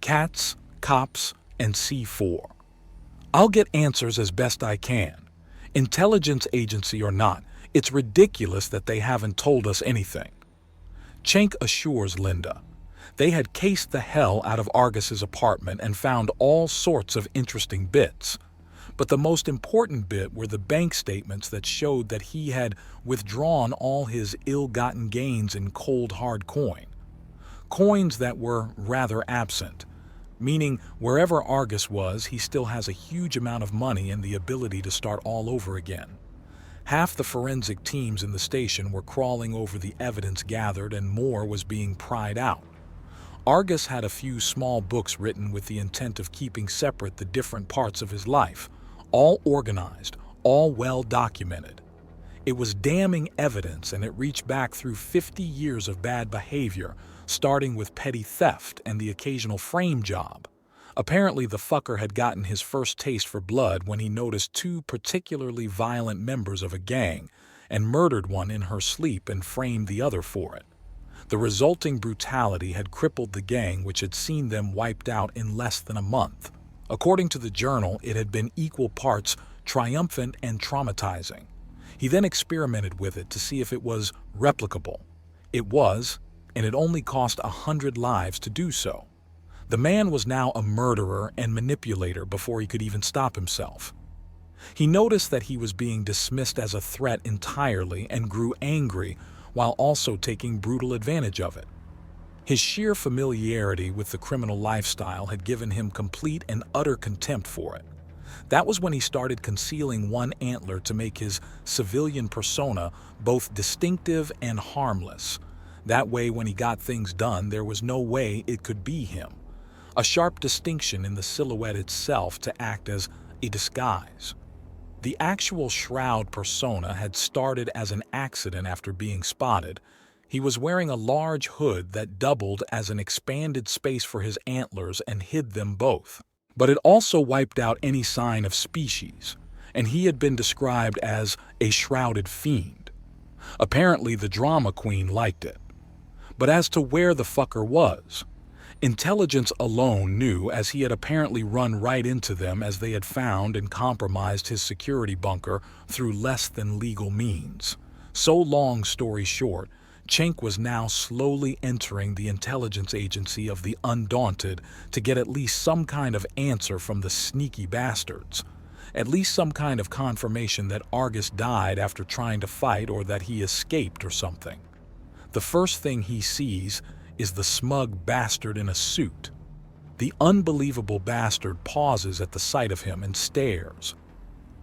Cats, cops, and C4. I'll get answers as best I can. Intelligence agency or not, it's ridiculous that they haven't told us anything. Cenk assures Linda. They had cased the hell out of Argus's apartment and found all sorts of interesting bits. But the most important bit were the bank statements that showed that he had withdrawn all his ill-gotten gains in cold hard coin. Coins that were rather absent, meaning wherever Argus was, he still has a huge amount of money and the ability to start all over again. Half the forensic teams in the station were crawling over the evidence gathered and more was being pried out. Argus had a few small books written with the intent of keeping separate the different parts of his life, all organized, all well documented. It was damning evidence and it reached back through 50 years of bad behavior, starting with petty theft and the occasional frame job. Apparently the fucker had gotten his first taste for blood when he noticed two particularly violent members of a gang and murdered one in her sleep and framed the other for it. The resulting brutality had crippled the gang, which had seen them wiped out in less than a month. According to the journal, it had been equal parts triumphant and traumatizing. He then experimented with it to see if it was replicable. It was, and it only cost 100 lives to do so. The man was now a murderer and manipulator before he could even stop himself. He noticed that he was being dismissed as a threat entirely and grew angry while also taking brutal advantage of it. His sheer familiarity with the criminal lifestyle had given him complete and utter contempt for it. That was when he started concealing one antler to make his civilian persona both distinctive and harmless. That way, when he got things done, there was no way it could be him. A sharp distinction in the silhouette itself to act as a disguise. The actual shroud persona had started as an accident after being spotted. He was wearing a large hood that doubled as an expanded space for his antlers and hid them both. But it also wiped out any sign of species, and he had been described as a shrouded fiend. Apparently the drama queen liked it. But as to where the fucker was, intelligence alone knew, as he had apparently run right into them as they had found and compromised his security bunker through less than legal means. So long story short, Cenk was now slowly entering the intelligence agency of the Undaunted to get at least some kind of answer from the sneaky bastards. At least some kind of confirmation that Argus died after trying to fight or that he escaped or something. The first thing he sees is the smug bastard in a suit. The unbelievable bastard pauses at the sight of him and stares.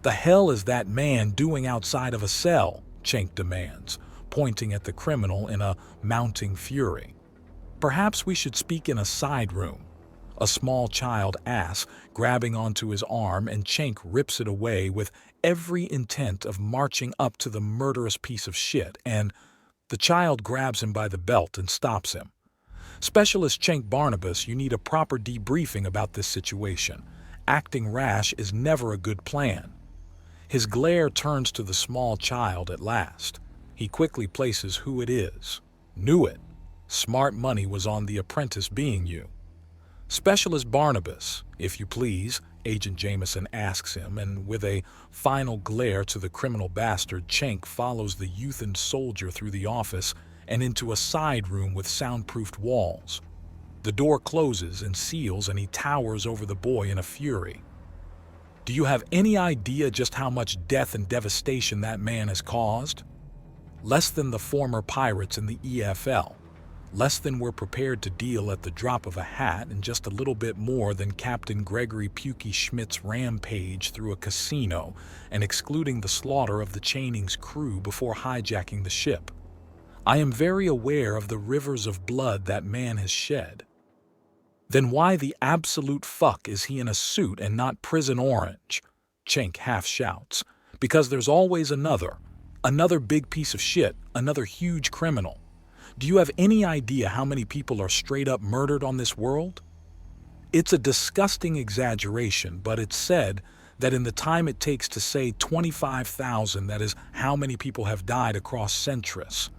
"The hell is that man doing outside of a cell?" Cenk demands, pointing at the criminal in a mounting fury. "Perhaps we should speak in a side room," a small child asks, grabbing onto his arm, and Cenk rips it away with every intent of marching up to the murderous piece of shit, and the child grabs him by the belt and stops him. "Specialist Cenk Barnabas, you need a proper debriefing about this situation. Acting rash is never a good plan." His glare turns to the small child at last. He quickly places who it is. Knew it. Smart money was on the apprentice being you. "Specialist Barnabas, if you please," Agent Jameson asks him, and with a final glare to the criminal bastard, Cenk follows the youthened soldier through the office and into a side room with soundproofed walls. The door closes and seals, and he towers over the boy in a fury. "Do you have any idea just how much death and devastation that man has caused? Less than the former pirates in the EFL. Less than we're prepared to deal at the drop of a hat, and just a little bit more than Captain Gregory Pukey Schmidt's rampage through a casino and excluding the slaughter of the Channing's crew before hijacking the ship. I am very aware of the rivers of blood that man has shed." "Then why the absolute fuck is he in a suit and not prison orange?" Cenk half shouts. "Because there's always another big piece of shit, another huge criminal. Do you have any idea how many people are straight up murdered on this world? It's a disgusting exaggeration, but it's said that in the time it takes to say 25,000, that is how many people have died across Centris.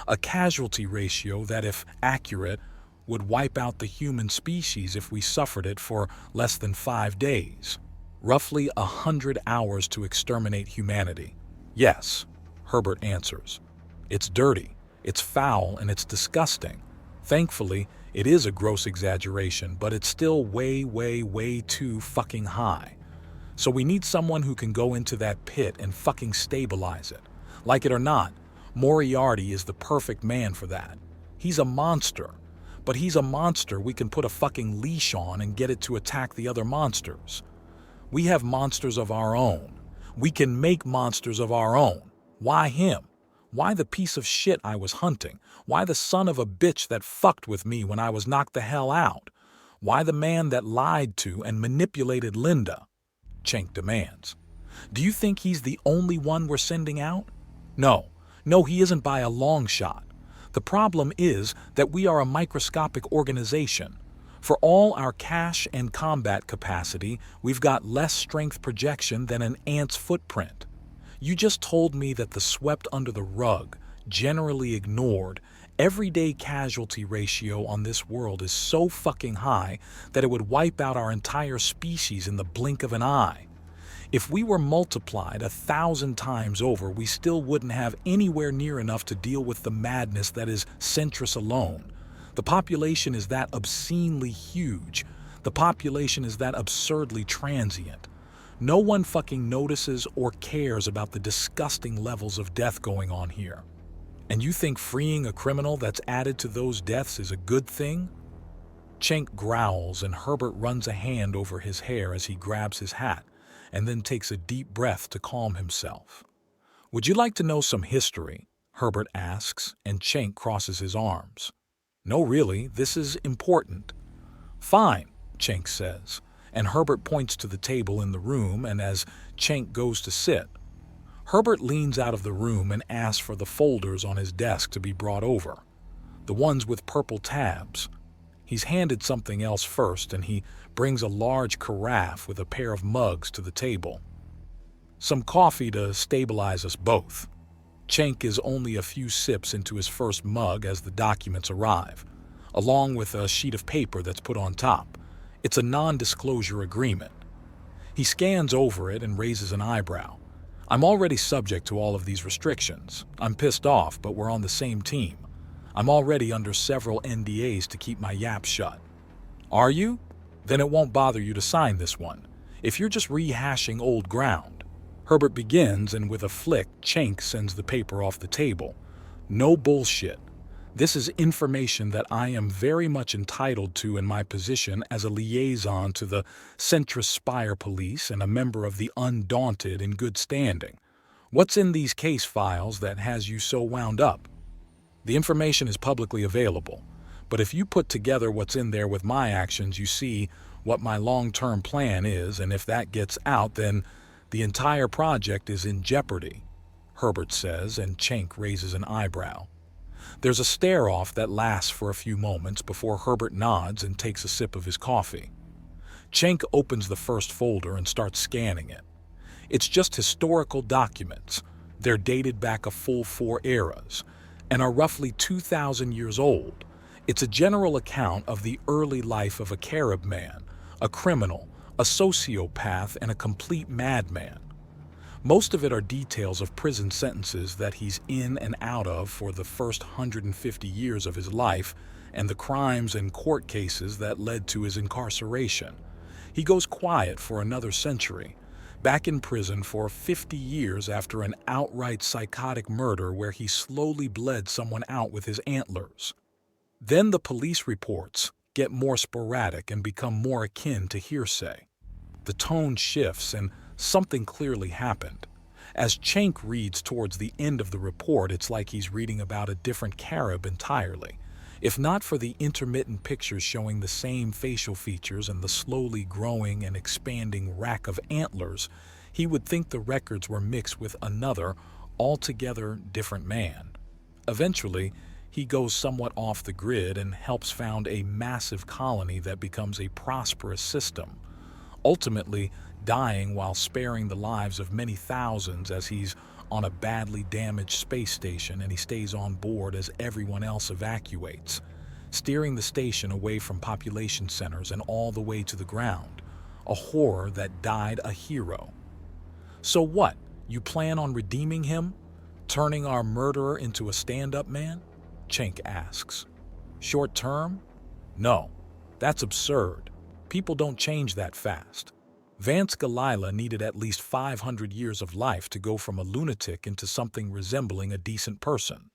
A casualty ratio that, if accurate, would wipe out the human species if we suffered it for less than 5 days. Roughly 100 hours to exterminate humanity. Yes, Herbert answers. It's dirty, it's foul, and it's disgusting. Thankfully, it is a gross exaggeration, but it's still way, way, way too fucking high. So we need someone who can go into that pit and fucking stabilize it. Like it or not, Moriarty is the perfect man for that. He's a monster, but he's a monster we can put a fucking leash on and get it to attack the other monsters. We have monsters of our own. We can make monsters of our own. Why him? Why the piece of shit I was hunting? Why the son of a bitch that fucked with me when I was knocked the hell out? Why the man that lied to and manipulated Linda? Cenk demands. Do you think he's the only one we're sending out? No, he isn't by a long shot. The problem is that we are a microscopic organization. For all our cash and combat capacity, we've got less strength projection than an ant's footprint. You just told me that the swept under the rug, generally ignored, everyday casualty ratio on this world is so fucking high that it would wipe out our entire species in the blink of an eye. If we were multiplied 1,000 times over, we still wouldn't have anywhere near enough to deal with the madness that is Centris alone. The population is that obscenely huge. The population is that absurdly transient. No one fucking notices or cares about the disgusting levels of death going on here. And you think freeing a criminal that's added to those deaths is a good thing? Cenk growls and Herbert runs a hand over his hair as he grabs his hat and then takes a deep breath to calm himself. Would you like to know some history? Herbert asks, and Cenk crosses his arms. No, really, this is important. Fine, Cenk says, and Herbert points to the table in the room, and as Cenk goes to sit, Herbert leans out of the room and asks for the folders on his desk to be brought over, the ones with purple tabs. He's handed something else first, and he brings a large carafe with a pair of mugs to the table. Some coffee to stabilize us both. Cenk is only a few sips into his first mug as the documents arrive, along with a sheet of paper that's put on top. It's a non-disclosure agreement. He scans over it and raises an eyebrow. I'm already subject to all of these restrictions. I'm pissed off, but we're on the same team. I'm already under several NDAs to keep my yap shut. Are you? Then it won't bother you to sign this one. If you're just rehashing old ground. Herbert begins, and with a flick, Cenk sends the paper off the table. No bullshit. This is information that I am very much entitled to in my position as a liaison to the Centris Spire Police and a member of the Undaunted in good standing. What's in these case files that has you so wound up? The information is publicly available, but if you put together what's in there with my actions, you see what my long-term plan is, and if that gets out, then the entire project is in jeopardy, Herbert says, and Cenk raises an eyebrow. There's a stare-off that lasts for a few moments before Herbert nods and takes a sip of his coffee. Cenk opens the first folder and starts scanning it. It's just historical documents. They're dated back a full 4 eras and are roughly 2,000 years old. It's a general account of the early life of a Carib man, a criminal, a sociopath, and a complete madman. Most of it are details of prison sentences that he's in and out of for the first 150 years of his life and the crimes and court cases that led to his incarceration. He goes quiet for another century, back in prison for 50 years after an outright psychotic murder where he slowly bled someone out with his antlers. Then the police reports get more sporadic and become more akin to hearsay. The tone shifts and something clearly happened. As Cenk reads towards the end of the report, it's like he's reading about a different Carib entirely. If not for the intermittent pictures showing the same facial features and the slowly growing and expanding rack of antlers, he would think the records were mixed with another, altogether different man. Eventually, he goes somewhat off the grid and helps found a massive colony that becomes a prosperous system, ultimately dying while sparing the lives of many thousands as he's on a badly damaged space station and he stays on board as everyone else evacuates. steering the station away from population centers and all the way to the ground, a horror that died a hero. So what? You plan on redeeming him? Turning our murderer into a stand-up man? Cenk asks. Short term? No, that's absurd. People don't change that fast. Vance Galila needed at least 500 years of life to go from a lunatic into something resembling a decent person.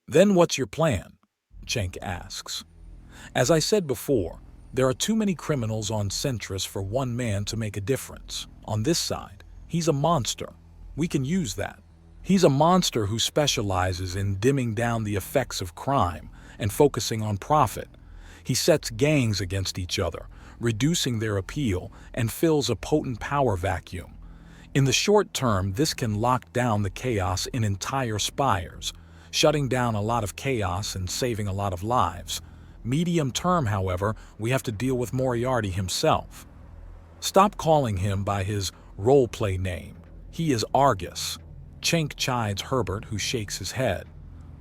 Then what's your plan? Cenk asks. As I said before, there are too many criminals on Centris for one man to make a difference. On this side, he's a monster. We can use that. He's a monster who specializes in dimming down the effects of crime and focusing on profit. He sets gangs against each other, reducing their appeal, and fills a potent power vacuum. In the short term, this can lock down the chaos in entire spires, shutting down a lot of chaos and saving a lot of lives. Medium term, however, we have to deal with Moriarty himself. Stop calling him by his role-play name. He is Argus. Cenk chides Herbert, who shakes his head.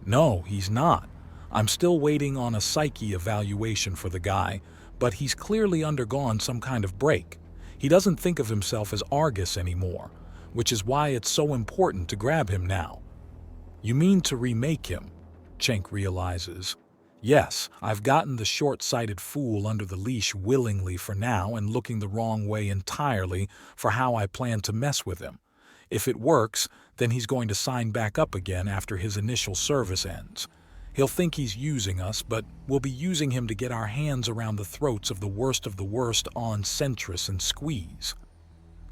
No, he's not. I'm still waiting on a psyche evaluation for the guy, but he's clearly undergone some kind of break. He doesn't think of himself as Argus anymore, which is why it's so important to grab him now. You mean to remake him? Cenk realizes. Yes, I've gotten the short-sighted fool under the leash willingly for now and looking the wrong way entirely for how I plan to mess with him. If it works, then he's going to sign back up again after his initial service ends. He'll think he's using us, but we'll be using him to get our hands around the throats of the worst on Centris and squeeze.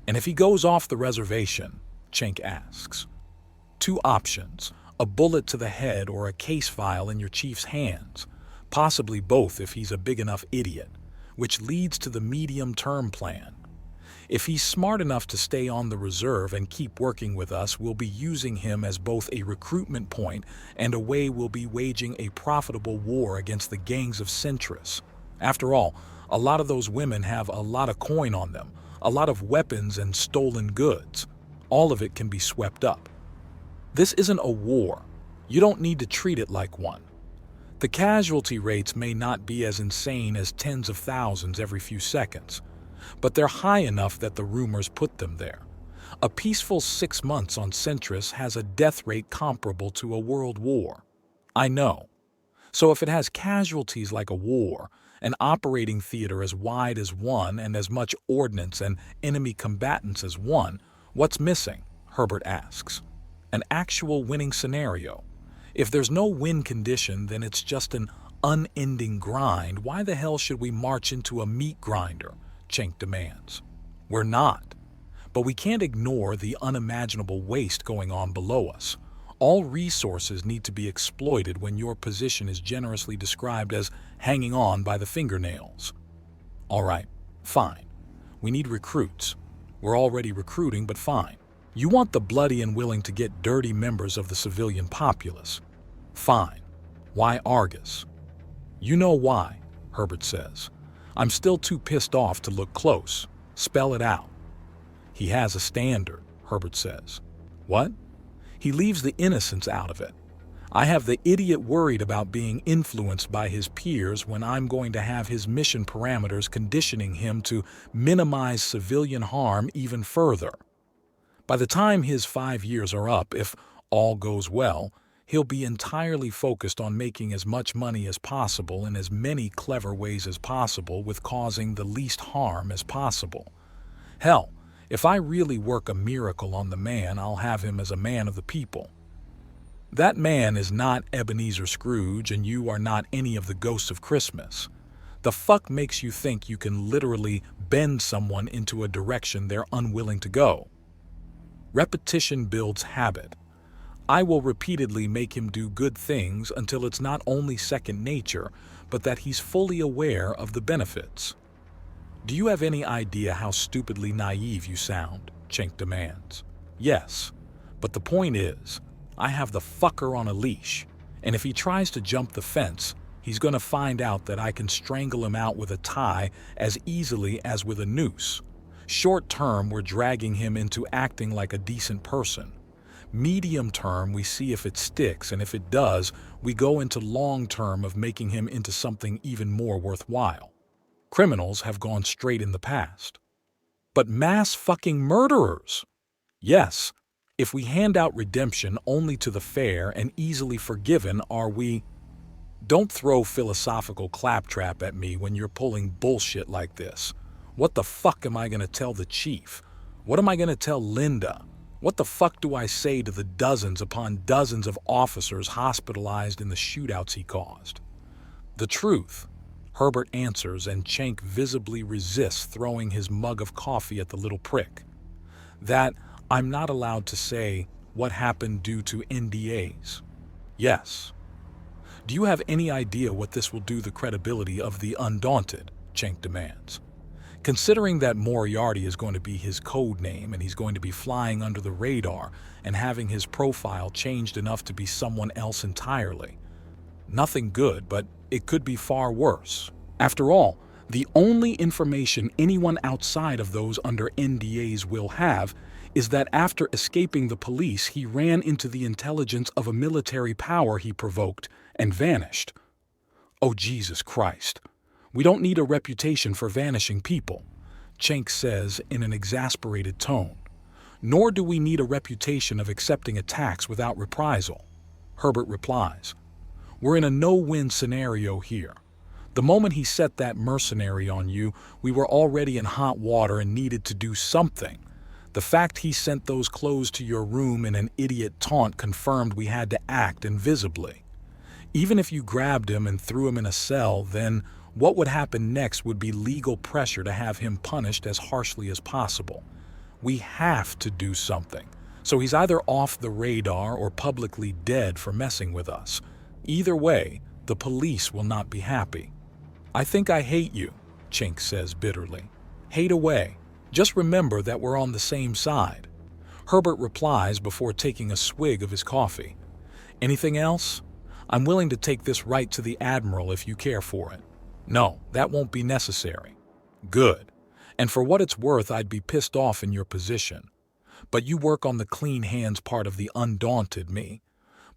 And if he goes off the reservation, Cenk asks. Two options, a bullet to the head or a case file in your chief's hands, possibly both if he's a big enough idiot, which leads to the medium-term plan. If he's smart enough to stay on the reserve and keep working with us, we'll be using him as both a recruitment point and a way we'll be waging a profitable war against the gangs of Centris. After all, a lot of those women have a lot of coin on them, a lot of weapons and stolen goods. All of it can be swept up. This isn't a war. You don't need to treat it like one. The casualty rates may not be as insane as tens of thousands every few seconds, but they're high enough that the rumors put them there. A peaceful 6 months on Centris has a death rate comparable to a world war. I know. So if it has casualties like a war, an operating theater as wide as one and as much ordnance and enemy combatants as one, what's missing? Herbert asks. An actual winning scenario. If there's no win condition, then it's just an unending grind. Why the hell should we march into a meat grinder? Cenk demands. We're not. But we can't ignore the unimaginable waste going on below us. All resources need to be exploited when your position is generously described as hanging on by the fingernails. All right, fine. We need recruits. We're already recruiting, but fine. You want the bloody and willing to get dirty members of the civilian populace. Fine. Why Argus? You know why, Herbert says. I'm still too pissed off to look close. Spell it out. He has a standard, Herbert says. What? He leaves the innocents out of it. I have the idiot worried about being influenced by his peers when I'm going to have his mission parameters conditioning him to minimize civilian harm even further. By the time his 5 years are up, if all goes well, he'll be entirely focused on making as much money as possible in as many clever ways as possible with causing the least harm as possible. Hell, if I really work a miracle on the man, I'll have him as a man of the people. That man is not Ebenezer Scrooge, and you are not any of the ghosts of Christmas. The fuck makes you think you can literally bend someone into a direction they're unwilling to go? Repetition builds habit. I will repeatedly make him do good things until it's not only second nature, but that he's fully aware of the benefits. Do you have any idea how stupidly naive you sound? Cenk demands. Yes, but the point is, I have the fucker on a leash, and if he tries to jump the fence, he's going to find out that I can strangle him out with a tie as easily as with a noose. Short term, we're dragging him into acting like a decent person. Medium term, we see if it sticks, and if it does, we go into long term of making him into something even more worthwhile. Criminals have gone straight in the past. But mass fucking murderers! Yes, if we hand out redemption only to the fair and easily forgiven, are we? Don't throw philosophical claptrap at me when you're pulling bullshit like this. What the fuck am I gonna tell the chief? What am I gonna tell Linda? What the fuck do I say to the dozens upon dozens of officers hospitalized in the shootouts he caused? The truth, Herbert answers, and Cenk visibly resists throwing his mug of coffee at the little prick. That I'm not allowed to say what happened due to NDAs. Yes. Do you have any idea what this will do the credibility of the Undaunted? Cenk demands. Considering that Moriarty is going to be his code name and he's going to be flying under the radar and having his profile changed enough to be someone else entirely. Nothing good, but it could be far worse. After all, the only information anyone outside of those under NDAs will have is that after escaping the police, he ran into the intelligence of a military power he provoked and vanished. Oh, Jesus Christ. We don't need a reputation for vanishing people, Cenk says in an exasperated tone. Nor do we need a reputation of accepting attacks without reprisal, Herbert replies. We're in a no-win scenario here. The moment he set that mercenary on you, we were already in hot water and needed to do something. The fact he sent those clothes to your room in an idiot taunt confirmed we had to act invisibly. Even if you grabbed him and threw him in a cell, then what would happen next would be legal pressure to have him punished as harshly as possible. We have to do something. So he's either off the radar or publicly dead for messing with us. Either way, the police will not be happy. I think I hate you, Cenk says bitterly. Hate away. Just remember that we're on the same side. Herbert replies before taking a swig of his coffee. Anything else? I'm willing to take this right to the Admiral if you care for it. No, that won't be necessary. Good. And for what it's worth, I'd be pissed off in your position. But you work on the clean hands part of the Undaunted me.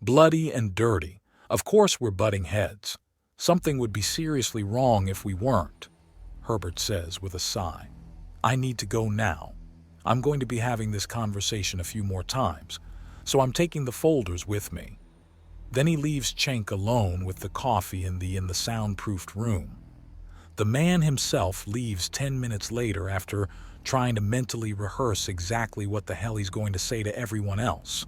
Bloody and dirty. Of course we're butting heads. Something would be seriously wrong if we weren't, Herbert says with a sigh. I need to go now. I'm going to be having this conversation a few more times, so I'm taking the folders with me. Then he leaves Cenk alone with the coffee in the soundproofed room. The man himself leaves 10 minutes later after trying to mentally rehearse exactly what the hell he's going to say to everyone else.